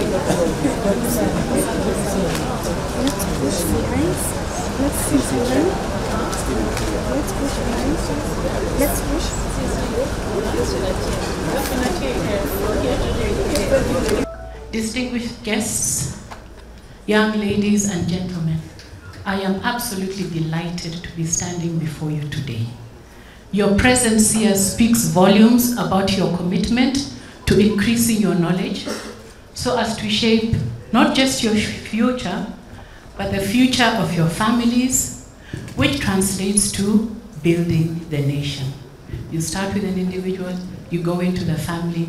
push the eyes. Let's see them. Let's push the eyes. Let's push. Distinguished guests, young ladies and gentlemen, I am absolutely delighted to be standing before you today. Your presence here speaks volumes about your commitment to increasing your knowledge so as to shape not just your future, but the future of your families, which translates to building the nation. You start with an individual, you go into the family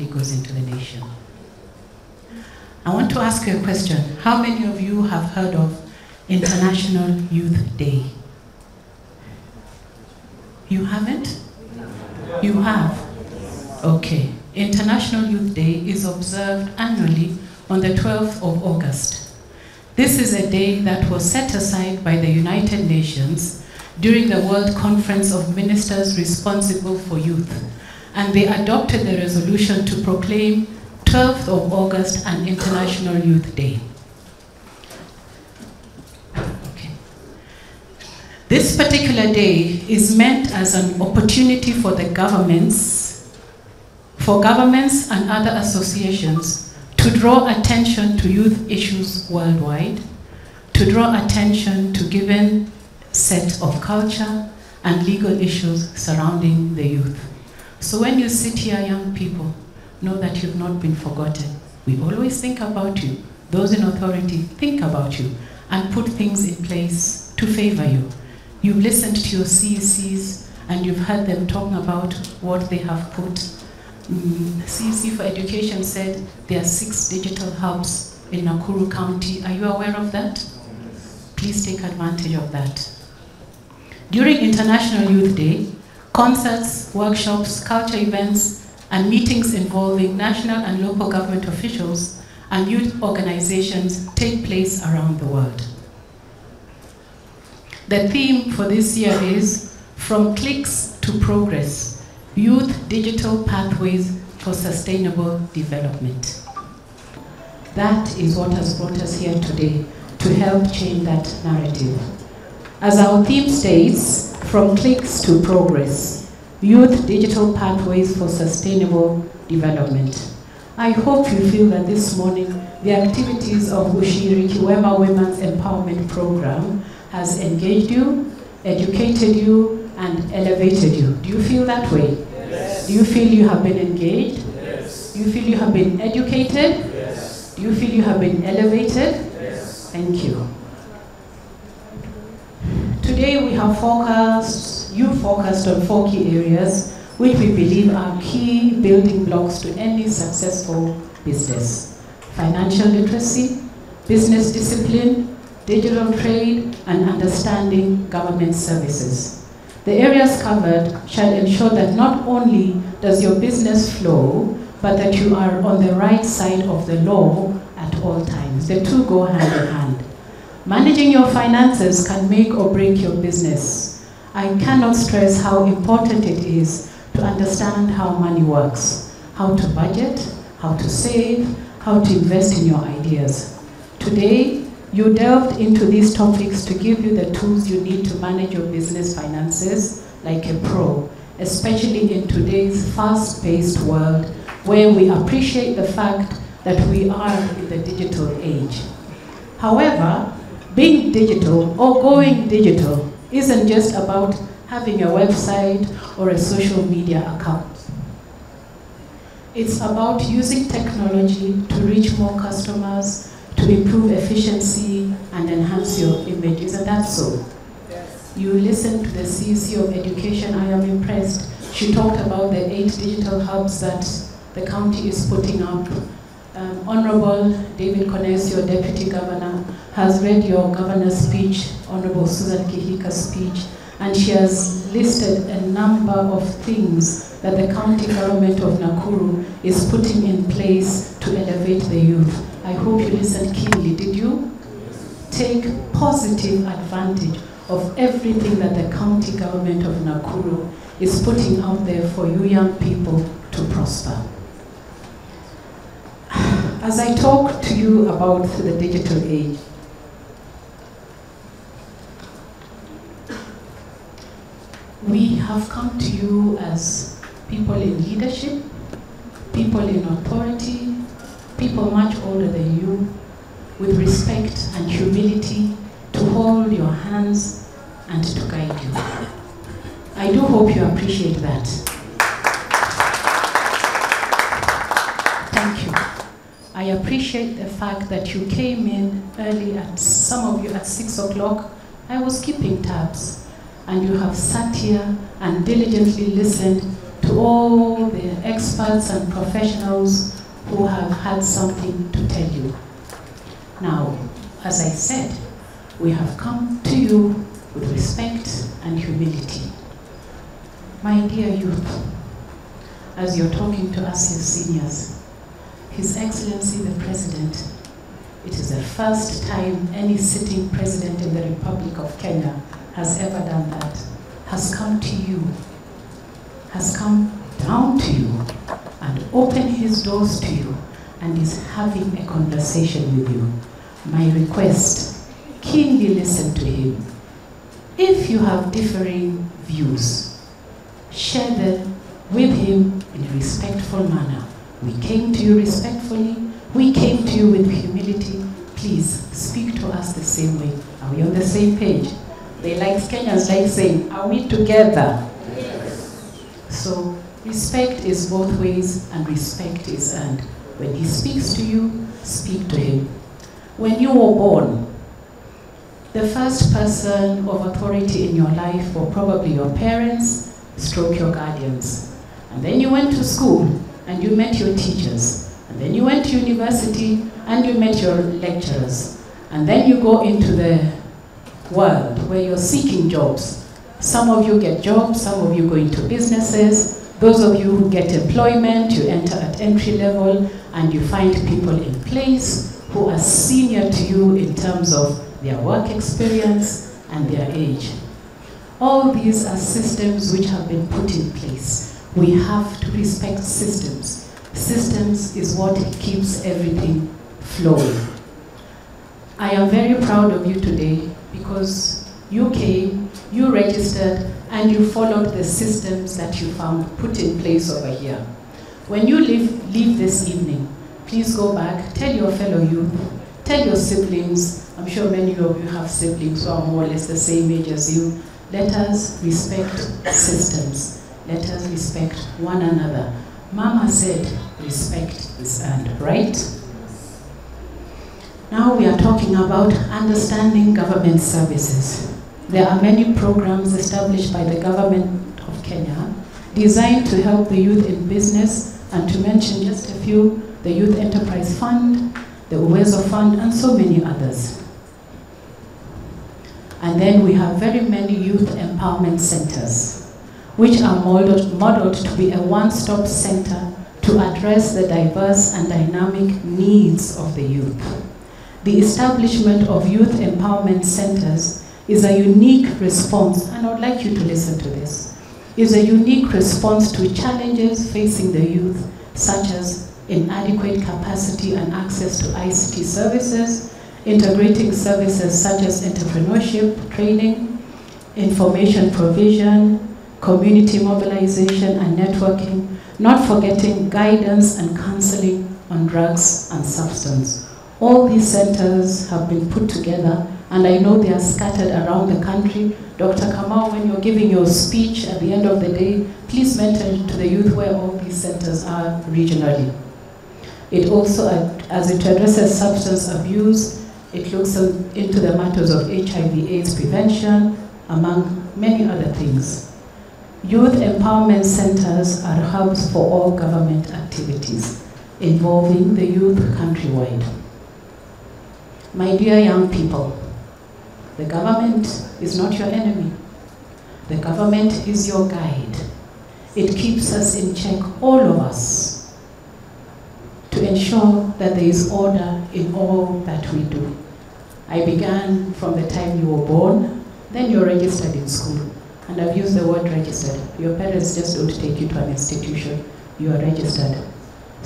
goes into the nation. I want to ask you a question. How many of you have heard of International Youth Day? You haven't? You have? Okay. International Youth Day is observed annually on the 12th of August. This is a day that was set aside by the United Nations during the World Conference of Ministers responsible for youth, and they adopted the resolution to proclaim 12th of August an International Youth Day. Okay. This particular day is meant as an opportunity for the governments and other associations to draw attention to youth issues worldwide, to draw attention to given set of culture and legal issues surrounding the youth. So when you sit here, young people, know that you've not been forgotten. We always think about you. Those in authority think about you and put things in place to favor you. You've listened to your CECs and you've heard them talking about what they have put. CEC for Education said there are 6 digital hubs in Nakuru County. Are you aware of that? Please take advantage of that. During International Youth Day, concerts, workshops, culture events, and meetings involving national and local government officials and youth organizations take place around the world. The theme for this year is From Clicks to Progress, Youth Digital Pathways for Sustainable Development. That is what has brought us here today, to help change that narrative. As our theme states, From Clicks to Progress, Youth Digital Pathways for Sustainable Development. I hope you feel that this morning the activities of Ushiri Kiwema Women's Empowerment Program has engaged you, educated you, and elevated you. Do you feel that way? Yes. Do you feel you have been engaged? Yes. Do you feel you have been educated? Yes. Do you feel you have been elevated? Yes. Thank you. Today we have focused on 4 key areas which we believe are key building blocks to any successful business: financial literacy, business discipline, digital trade, and understanding government services. The areas covered shall ensure that not only does your business flow, but that you are on the right side of the law at all times. The two go hand in hand. Managing your finances can make or break your business. I cannot stress how important it is to understand how money works, how to budget, how to save, how to invest in your ideas. Today, you delved into these topics to give you the tools you need to manage your business finances like a pro, especially in today's fast-paced world where we appreciate the fact that we are in the digital age. However, being digital or going digital isn't just about having a website or a social media account. It's about using technology to reach more customers, to improve efficiency and enhance your image. Isn't that so? Yes. You listened to the CEC of Education. I am impressed. She talked about the 8 digital hubs that the county is putting up. Honorable David Kones, your Deputy Governor, has read your governor's speech, Honorable Susan Kihika's speech, and she has listed a number of things that the county government of Nakuru is putting in place to elevate the youth. I hope you listened keenly. Did you? Take positive advantage of everything that the county government of Nakuru is putting out there for you young people to prosper. As I talk to you about the digital age, we have come to you as people in leadership, people in authority, people much older than you, with respect and humility to hold your hands and to guide you. I do hope you appreciate that. Thank you. I appreciate the fact that you came in early, some of you at 6 o'clock. I was keeping tabs, and you have sat here and diligently listened to all the experts and professionals who have had something to tell you. Now, as I said, we have come to you with respect and humility. My dear youth, as you're talking to us, your seniors, His Excellency the President, it is the first time any sitting president in the Republic of Kenya has ever done that, has come to you, has come down to you and opened his doors to you and is having a conversation with you. My request, keenly listen to him. If you have differing views, share them with him in a respectful manner. We came to you respectfully. We came to you with humility. Please speak to us the same way. Are we on the same page? Kenyans like saying, are we together? Yes. So respect is both ways and respect is earned. When he speaks to you, speak to him. When you were born, the first person of authority in your life were probably your parents, stroke your guardians. And then you went to school and you met your teachers. And then you went to university and you met your lecturers. And then you go into the world where you're seeking jobs. Some of you get jobs, some of you go into businesses. Those of you who get employment, you enter at entry level and you find people in place who are senior to you in terms of their work experience and their age. All these are systems which have been put in place. We have to respect systems. Systems is what keeps everything flowing. I am very proud of you today because you came, you registered, and you followed the systems that you found put in place over here. When you leave this evening, please go back, tell your fellow youth, tell your siblings. I'm sure many of you have siblings who are more or less the same age as you. Let us respect systems. Let us respect one another. Mama said respect is earned, right? Now we are talking about understanding government services. There are many programs established by the government of Kenya designed to help the youth in business, and to mention just a few, the Youth Enterprise Fund, the Uwezo Fund, and so many others. And then we have very many youth empowerment centers, which are modeled to be a one-stop center to address the diverse and dynamic needs of the youth. The establishment of youth empowerment centers is a unique response, and I would like you to listen to this, is a unique response to challenges facing the youth, such as inadequate capacity and access to ICT services, integrating services such as entrepreneurship, training, information provision, community mobilization and networking, not forgetting guidance and counseling on drugs and substance. All these centers have been put together, and I know they are scattered around the country. Dr. Kamau, when you're giving your speech at the end of the day, please mention to the youth where all these centers are regionally. It also, as it addresses substance abuse, it looks into the matters of HIV/AIDS prevention, among many other things. Youth empowerment centers are hubs for all government activities involving the youth countrywide. My dear young people, the government is not your enemy. The government is your guide. It keeps us in check, all of us, to ensure that there is order in all that we do. I began from the time you were born, then you're registered in school. And I've used the word registered. Your parents just don't take you to an institution. You are registered.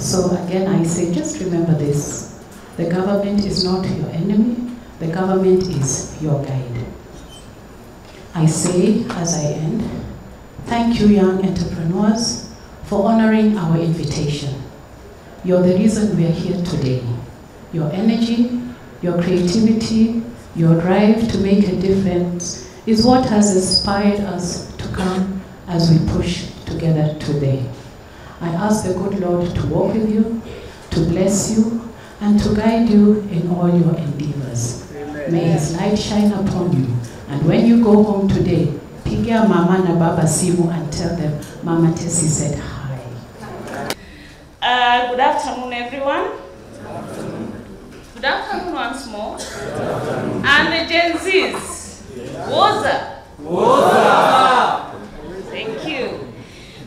So again, I say, just remember this. The government is not your enemy. The government is your guide. I say, as I end, thank you, young entrepreneurs, for honoring our invitation. You're the reason we are here today. Your energy, your creativity, your drive to make a difference is what has inspired us to come as we push together today. I ask the good Lord to walk with you, to bless you, and to guide you in all your endeavors. Amen. May His light shine upon you. And when you go home today, pigia Mama na Baba simu and tell them, Mama Tessie said hi. Good afternoon, everyone. Good afternoon once more. And the Gen Zs, Woza. Woza. Thank you.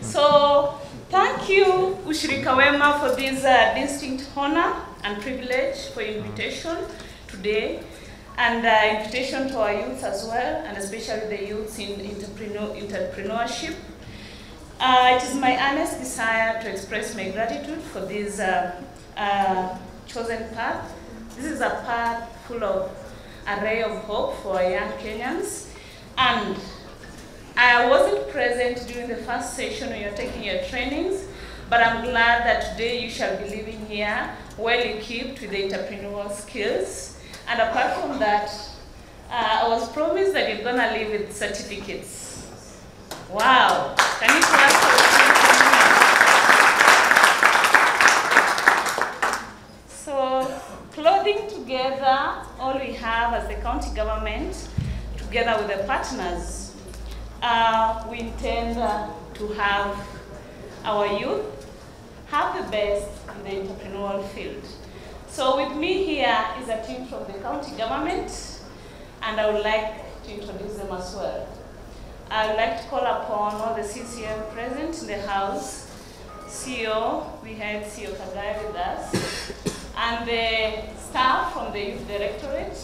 So, thank you, Ushirika Wema, for this distinct honor and privilege for your invitation today, and invitation to our youth as well, and especially the youth in entrepreneurship. It is my earnest desire to express my gratitude for this chosen path. This is a path full of array of hope for our young Kenyans, and I wasn't present during the first session when you're taking your trainings, but I'm glad that today you shall be living here well equipped with the entrepreneurial skills. And apart from that, I was promised that you're gonna leave with certificates. Wow, can you clap for the So, clothing together, all we have as the county government, together with the partners, we intend to have our youth have the best in the entrepreneurial field. So with me here is a team from the county government, and I would like to introduce them as well. I would like to call upon all the CCM present in the house. CEO, we have CEO Kagaya with us, and the staff from the Youth Directorate.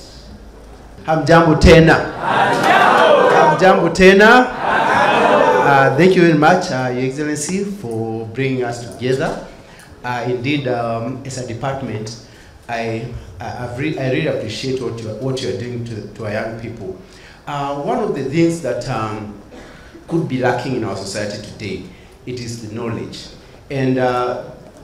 Hamjambo tena. Hamjambo tena. Thank you very much, Your Excellency, for bringing us together. Indeed, as a department, I really appreciate what you are doing to our young people. One of the things that could be lacking in our society today, it is the knowledge. And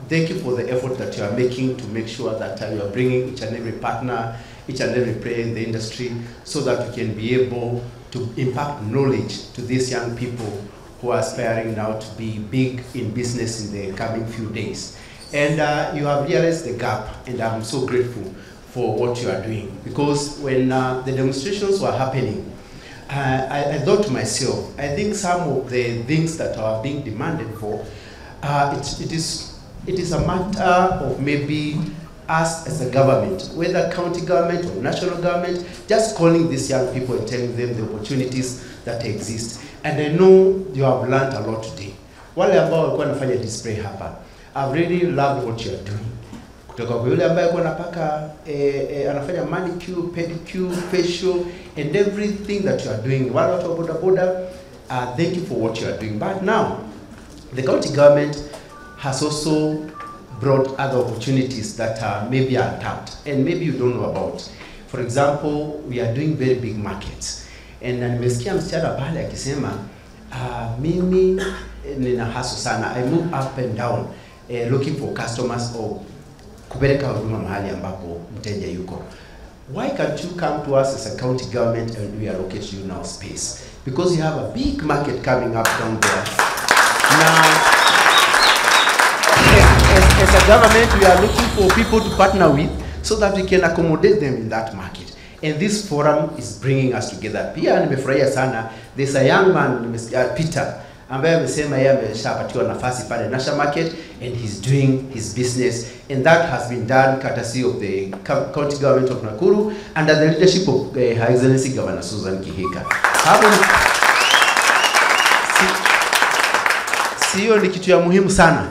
thank you for the effort that you are making to make sure that you are bringing each and every partner, each and every player in the industry, so that we can be able to impact knowledge to these young people who are aspiring now to be big in business in the coming few days. And you have realized the gap, and I'm so grateful for what you are doing. Because when the demonstrations were happening, I thought to myself, I think some of the things that are being demanded for, it is a matter of maybe us as a government, whether county government or national government, just calling these young people and telling them the opportunities that exist. And I know you have learned a lot today. Wale ambao walikuwa nafanya display hapa, I've really loved what you are doing. Kutoka kwa yule ambaye alikuwa anapaka anafanya manicure, pedicure, facial, and everything that you are doing. Wale watu wa boda boda, thank you for what you are doing. But now, the county government has also brought other opportunities that maybe are tapped and maybe you don't know about. For example, we are doing very big markets. And nimesikia msichana pale akisema, mimi nina hustle sana. I move up and down looking for customers or kupeleka huduma mahali ambapo mteja yuko. Why can't you come to us as a county government and we allocate you now space? Because you have a big market coming up down there. Now, as a government, we are looking for people to partner with so that we can accommodate them in that market. And this forum is bringing us together. Pia nimefurahia sana. There's a young man, Peter, ambaye amesema yeye ameshapatiwa nafasi pale National Market and he's doing his business. And that has been done courtesy of the county government of Nakuru under the leadership of Her Excellency Governor Susan Kihika. Sio ni kitu ya muhimu sana.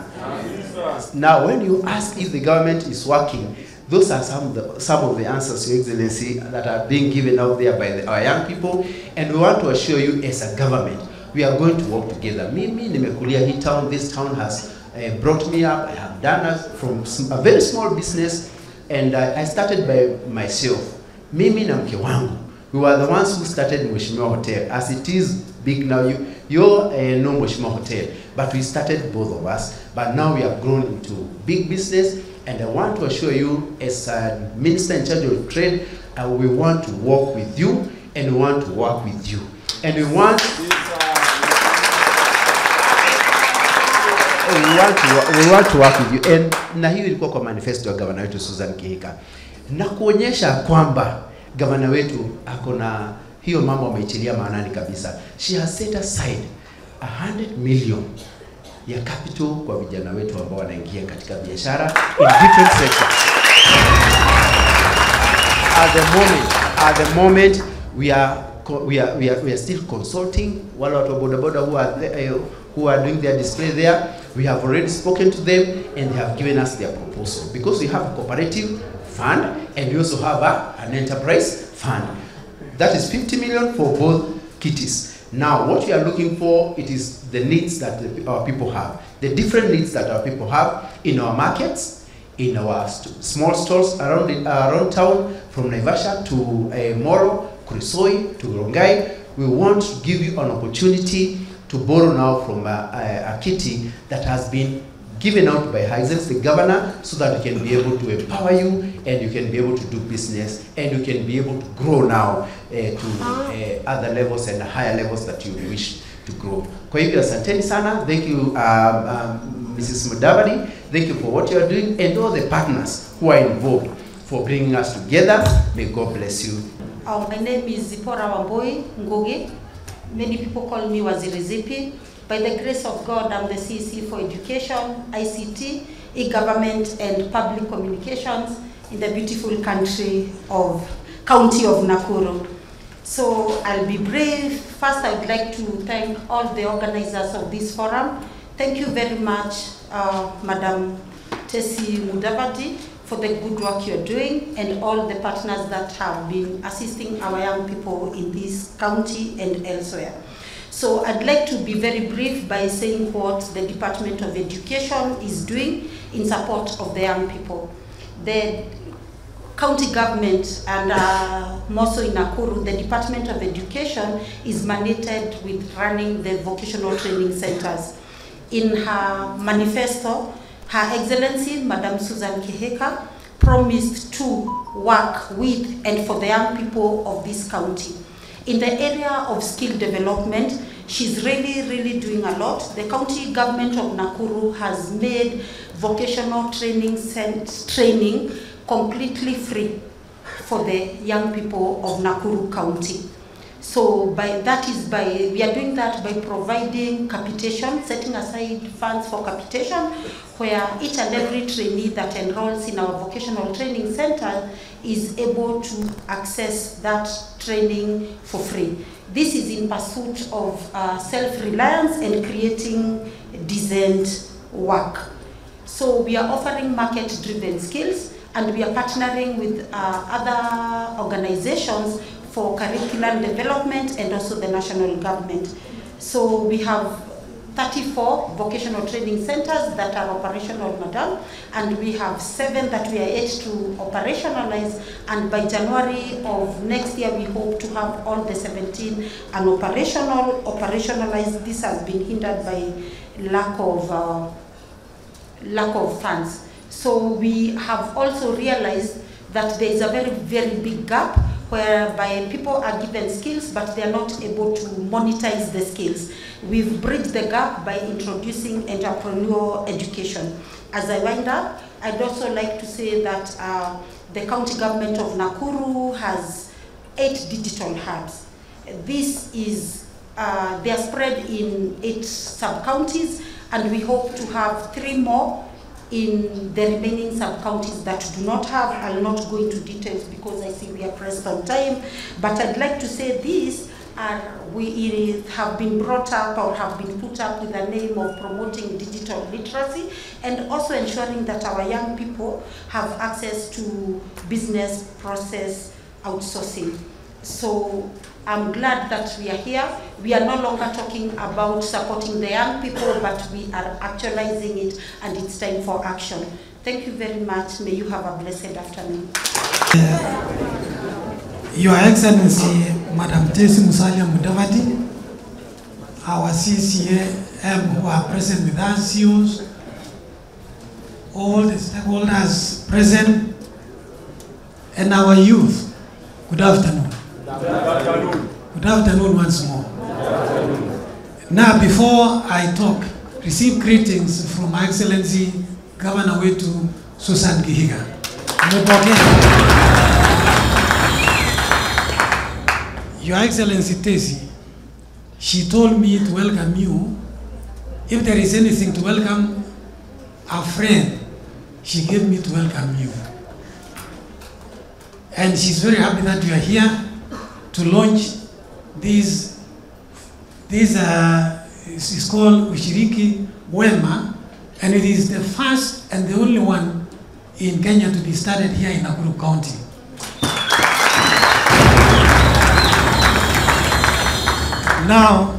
Now, when you ask if the government is working, those are some of the answers, Your Excellency, that are being given out there by our young people. And we want to assure you, as a government, we are going to work together. Mimi nimekulia hii town. This town has brought me up. I have done it from a very small business, and I started by myself. Mimi na mke wangu. We were the ones who started Mheshimiwa Hotel. As it is big now, you're no Mheshimiwa Hotel, but we started both of us. But now we have grown into big business, and I want to assure you, as a minister in charge of trade, we want to work with you, and we want to work with you, and we want to work with you. And na hiyo ilikuwa kwa manifesto ya governor wetu Susan Kihika, na kuonyesha kwamba governor wetu akona hiyo mambo ameichilia maanani kabisa. She has set aside 100 million ya capital kwa vijana wetu ambao wanaingia katika biashara in different sectors. At the moment we are still consulting wale watu boda boda who are doing their display there. We have already spoken to them, and they have given us their proposal, because we have a cooperative fund and we also have an enterprise fund. That is 50 million for both kitties. Now, what we are looking for, it is the needs that our people have, the different needs that our people have in our markets, in our small stores around town, from Naivasha to Moro, Kurisoi to Rongai. We want to give you an opportunity to borrow now from a kitty that has been given out by Her Excellency the Governor, so that we can be able to empower you, and you can be able to do business, and you can be able to grow now to other levels and higher levels that you wish to grow. Kwa hivyo asanteni sana. Thank you, Mrs. Mudavadi. Thank you for what you are doing, and all the partners who are involved for bringing us together. May God bless you. My name is Zipora Wamboi Ngugi. Many people call me Waziri Zipi. By the grace of God, I'm the CEC for Education, ICT, E-Government and Public Communications in the beautiful county of Nakuru. So I'll be brief. First, I would like to thank all the organizers of this forum. Thank you very much, Madam Tessie Mudavadi, for the good work you're doing, and all the partners that have been assisting our young people in this county and elsewhere. So I'd like to be very brief by saying what the Department of Education is doing in support of the young people. The county government, and more so in Nakuru, the Department of Education is mandated with running the vocational training centers. In her manifesto, Her Excellency, Madam Susan Kihika, promised to work with and for the young people of this county. In the area of skill development, she's really doing a lot. The county government of Nakuru has made vocational training completely free for the young people of Nakuru County. So we are doing that by providing capitation, setting aside funds for capitation, where each and every trainee that enrolls in our vocational training center is able to access that training for free. This is in pursuit of self-reliance and creating decent work. So we are offering market-driven skills, and we are partnering with other organizations for curriculum development and also the national government. So we have 34 vocational training centers that are operational, madam, and we have 7 that we are yet to operationalize, and by January of next year we hope to have all the 17 and operationalized. This has been hindered by lack of funds. So we have also realized that there is a very big gap whereby people are given skills but they are not able to monetize the skills. We've bridged the gap by introducing entrepreneurial education. As I wind up, I'd also like to say that the county government of Nakuru has 8 digital hubs. This is, they are spread in 8 sub-counties, and we hope to have 3 more in the remaining sub-counties that do not have. I'll not go into details because I see we are pressed on time, but I'd like to say these we have been brought up or have been put up with the name of promoting digital literacy and also ensuring that our young people have access to business process outsourcing. So I'm glad that we are here. We are no longer talking about supporting the young people, but we are actualizing it, and it's time for action. Thank you very much. May you have a blessed afternoon. Your Excellency, Madam Tessie Mudavadi, our CCM who are present with us, CEOs, all the stakeholders present, and our youth. Good afternoon. Good afternoon once more. Now, before I talk, receive greetings from My Excellency Governor Wetu Susan Gihiga. Your Excellency Tessie, she told me to welcome you. If there is anything to welcome a friend, she gave me to welcome you. And she's very happy that you are here to launch this it's called Ushiriki Wema, and it is the first and the only one in Kenya to be started here in Nakuru County. Now,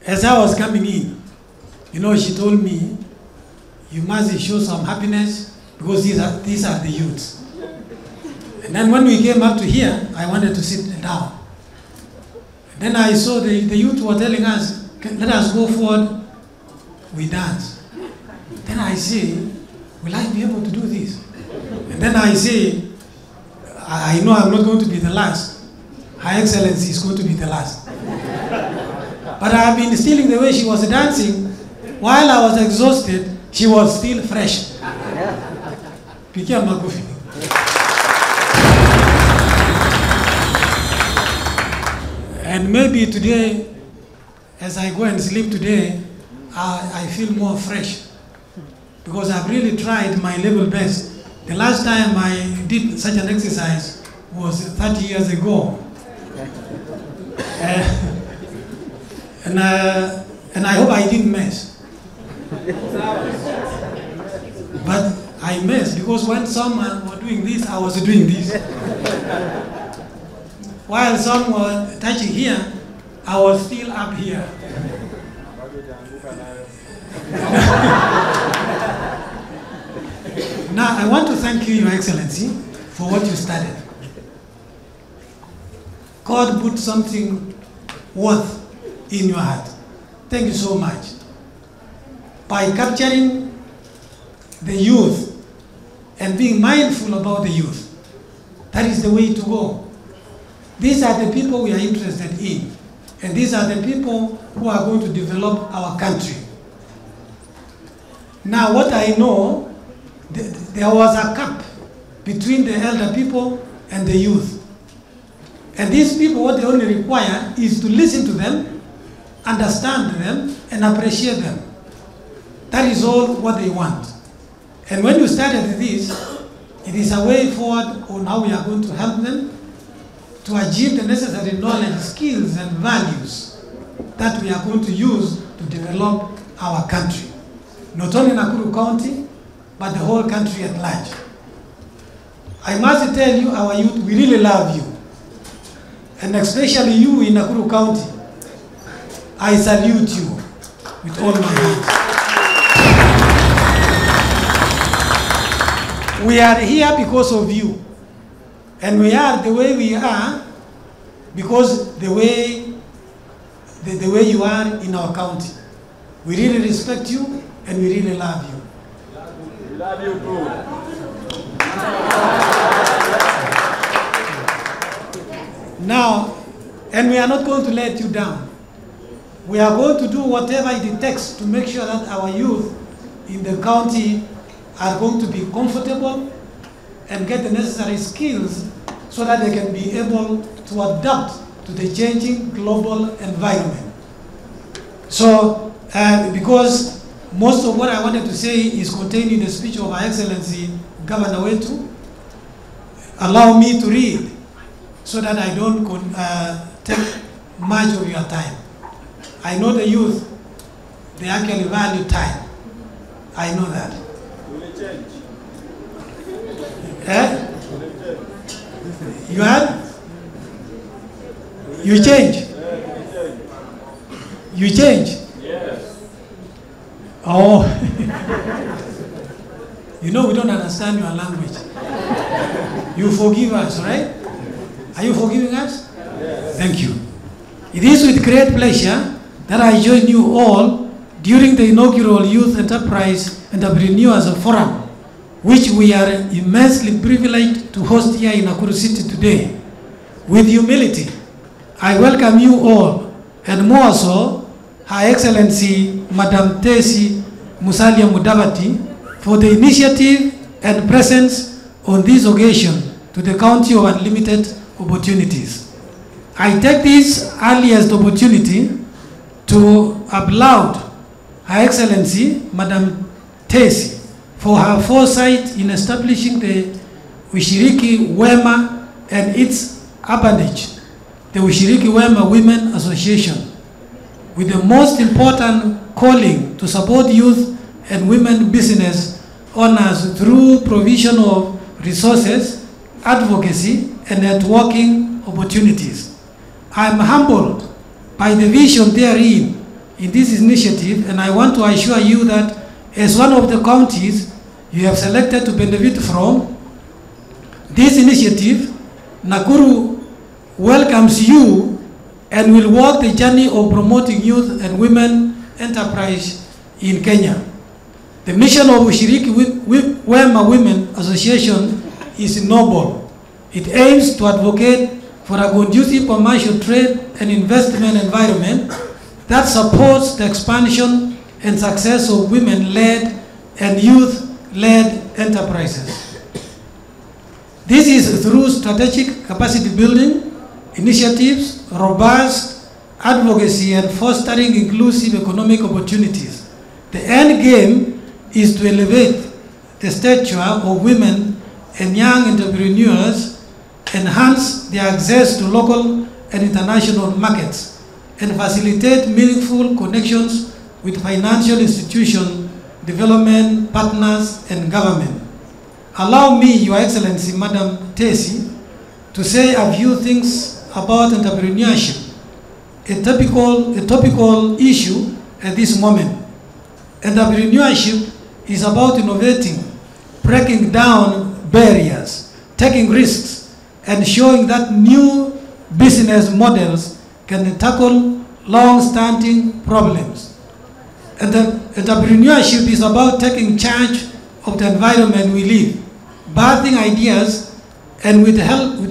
as I was coming in, you know, she told me, you must show some happiness because these are the youths. And then when we came up to here, I wanted to sit down. Then I saw the youth were telling us, let us go forward, we dance. Then I say, will I be able to do this? And then I say, I know I'm not going to be the last. Her Excellency is going to be the last. But I have been stealing the way she was dancing. While I was exhausted, she was still fresh. Pikia makofi. And maybe today, as I go and sleep today, I feel more fresh. Because I've really tried my level best. The last time I did such an exercise was 30 years ago. And I hope I didn't mess. But I messed because when someone was doing this, I was doing this. While some were touching here, I was still up here. Now, I want to thank you, Your Excellency, for what you started. God put something worth in your heart. Thank you so much. By capturing the youth and being mindful about the youth, that is the way to go. These are the people we are interested in. And these are the people who are going to develop our country. Now, what I know, there was a gap between the elder people and the youth. And these people, what they only require is to listen to them, understand them, and appreciate them. That is all what they want. And when you started this, it is a way forward on how we are going to help them to achieve the necessary knowledge, skills, and values that we are going to use to develop our country. Not only Nakuru County, but the whole country at large. I must tell you, our youth, we really love you. And especially you in Nakuru County. I salute you with all my heart. We are here because of you. And we are the way we are because the way you are in our county. We really respect you and we really love you. We love you too. Now, and we are not going to let you down. We are going to do whatever it takes to make sure that our youth in the county are going to be comfortable and get the necessary skills so that they can be able to adapt to the changing global environment. So, because most of what I wanted to say is contained in the speech of Her Excellency Governor Wetu, allow me to read so that I don't take much of your time. I know the youth, they actually value time. I know that. You have? You change. You change. Yes. Oh. You know we don't understand your language. You forgive us, right? Are you forgiving us? Yes. Thank you. It is with great pleasure that I join you all during the inaugural Youth Enterprise Entrepreneurs Forum, which we are immensely privileged to host here in Nakuru City today. With humility, I welcome you all, and more so, Her Excellency Madam Tessie Mudavadi, for the initiative and presence on this occasion to the County of Unlimited Opportunities. I take this earliest opportunity to applaud Her Excellency Madam Tessie for her foresight in establishing the Ushiriki Wema and its appanage, the Ushiriki Wema Women Association, with the most important calling to support youth and women business owners through provision of resources, advocacy, and networking opportunities. I am humbled by the vision therein in this initiative, and I want to assure you that as one of the counties you have selected to benefit from this initiative, Nakuru welcomes you and will walk the journey of promoting youth and women enterprise in Kenya. The mission of Ushiriki Wema Women Association is noble. It aims to advocate for a conducive commercial trade and investment environment that supports the expansion and success of women-led and youth-led enterprises. This is through strategic capacity building initiatives, robust advocacy, and fostering inclusive economic opportunities. The end game is to elevate the stature of women and young entrepreneurs, enhance their access to local and international markets, and facilitate meaningful connections with financial institutions, development partners, and government. Allow me, Your Excellency, Madam Tessie, to say a few things about entrepreneurship, a topical issue at this moment. Entrepreneurship is about innovating, breaking down barriers, taking risks, and showing that new business models can tackle long-standing problems. Entrepreneurship is about taking charge of the environment we live, birthing ideas, and with the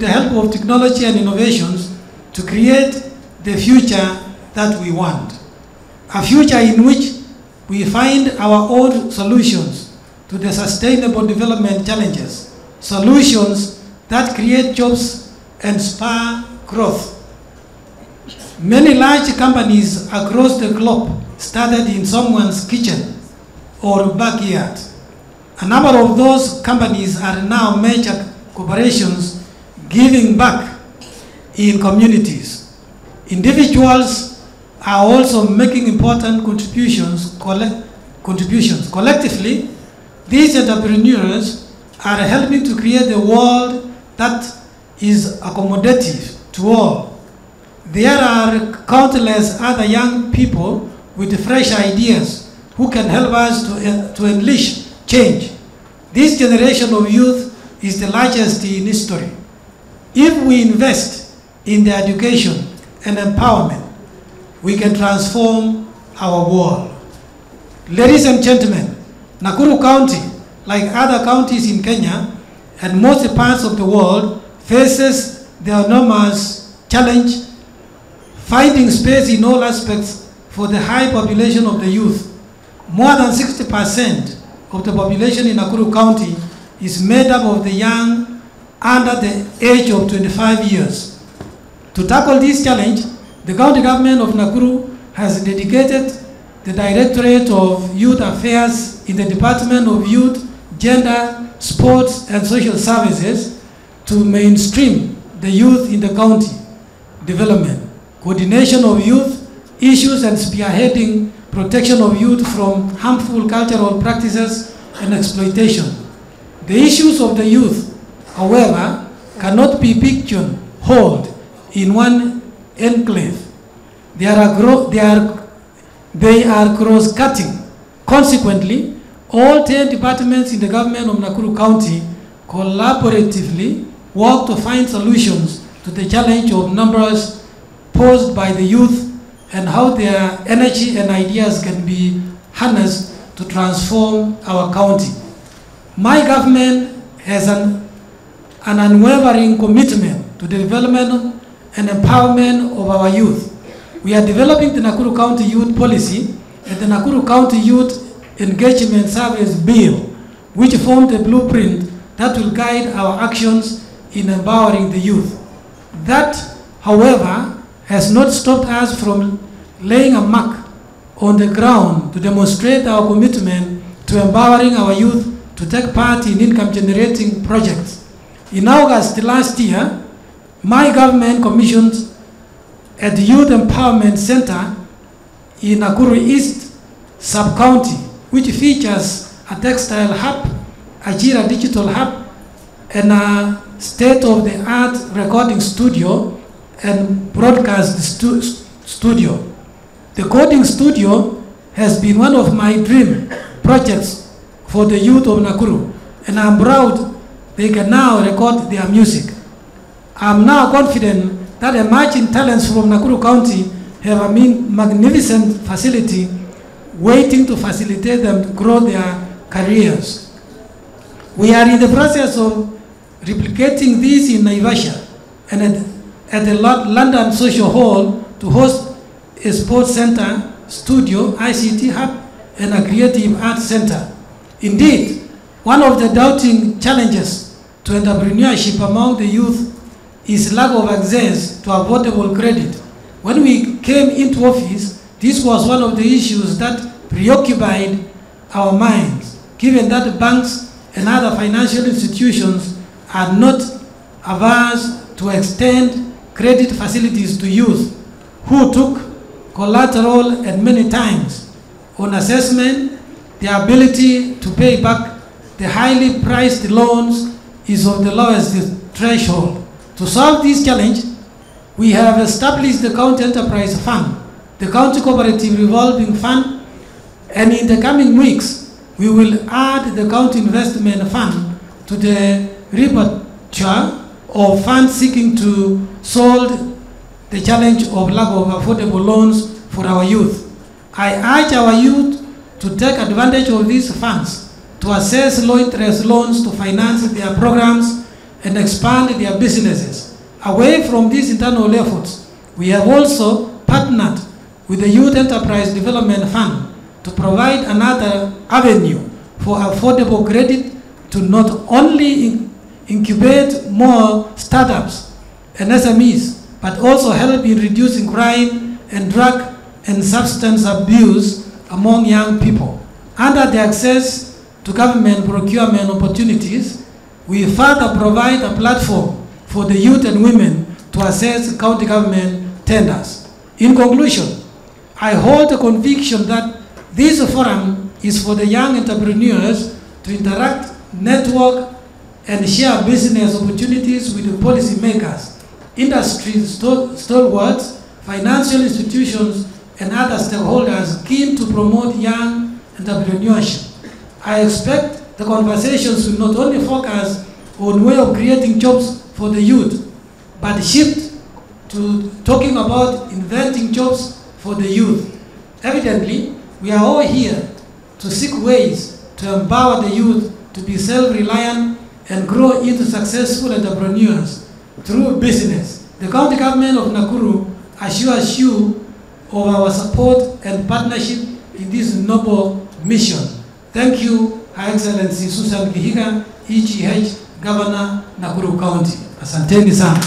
help of technology and innovations to create the future that we want. A future in which we find our own solutions to the sustainable development challenges, solutions that create jobs and spur growth. Many large companies across the globe started in someone's kitchen or backyard. A number of those companies are now major corporations giving back in communities. Individuals are also making important contributions. Collectively, these entrepreneurs are helping to create a world that is accommodative to all. There are countless other young people with fresh ideas who can help us to unleash change. This generation of youth is the largest in history. If we invest in their education and empowerment, we can transform our world. Ladies and gentlemen, Nakuru County, like other counties in Kenya and most parts of the world, faces the enormous challenge finding space in all aspects for the high population of the youth. More than 60% of the population in Nakuru County is made up of the young under the age of 25 years. To tackle this challenge, the county government of Nakuru has dedicated the Directorate of Youth Affairs in the Department of Youth, Gender, Sports and Social Services to mainstream the youth in the county development, coordination of youth issues and spearheading protection of youth from harmful cultural practices and exploitation. The issues of the youth, however, cannot be pigeonholed in one enclave. They are cross-cutting. Consequently, all 10 departments in the government of Nakuru County collaboratively work to find solutions to the challenge of numbers posed by the youth and how their energy and ideas can be harnessed to transform our county. My government has an unwavering commitment to the development and empowerment of our youth. We are developing the Nakuru County Youth Policy and the Nakuru County Youth Engagement Service Bill, which form the blueprint that will guide our actions in empowering the youth. That, however, has not stopped us from laying a mark on the ground to demonstrate our commitment to empowering our youth to take part in income-generating projects. In August last year, my government commissioned at the Youth Empowerment Center in Nakuru East Sub-County, which features a textile hub, a Jira digital hub, and a state-of-the-art recording studio and broadcast studio. The coding studio has been one of my dream projects for the youth of Nakuru, and I'm proud they can now record their music. I'm now confident that emerging talents from Nakuru County have a magnificent facility waiting to facilitate them to grow their careers. We are in the process of replicating this in Naivasha and at the London Social Hall to host a sports center, studio, ICT hub, and a creative arts center. Indeed, one of the doubting challenges to entrepreneurship among the youth is lack of access to affordable credit. When we came into office, this was one of the issues that preoccupied our minds, given that banks and other financial institutions are not averse to extend credit facilities to youth who took collateral and many times on assessment, the ability to pay back the highly priced loans is of the lowest threshold. To solve this challenge, we have established the County Enterprise Fund, the County Cooperative Revolving Fund, and in the coming weeks, we will add the County Investment Fund to the repertoire of funds seeking to solve the challenge of lack of affordable loans for our youth. I urge our youth to take advantage of these funds to access low-interest loans to finance their programs and expand their businesses. Away from these internal efforts, we have also partnered with the Youth Enterprise Development Fund to provide another avenue for affordable credit to not only incubate more startups and SMEs, but also help in reducing crime and drug and substance abuse among young people. Under the access to government procurement opportunities, we further provide a platform for the youth and women to access county government tenders. In conclusion, I hold the conviction that this forum is for the young entrepreneurs to interact, network, and share business opportunities with the policymakers, industry stalwarts, financial institutions, and other stakeholders keen to promote young entrepreneurship. I expect the conversations will not only focus on way of creating jobs for the youth, but shift to talking about inventing jobs for the youth. Evidently, we are all here to seek ways to empower the youth to be self-reliant and grow into successful entrepreneurs through business. The county government of Nakuru assures you of our support and partnership in this noble mission. Thank you, Her Excellency Susan Kihiga, EGH Governor, Nakuru County. Asanteni sana.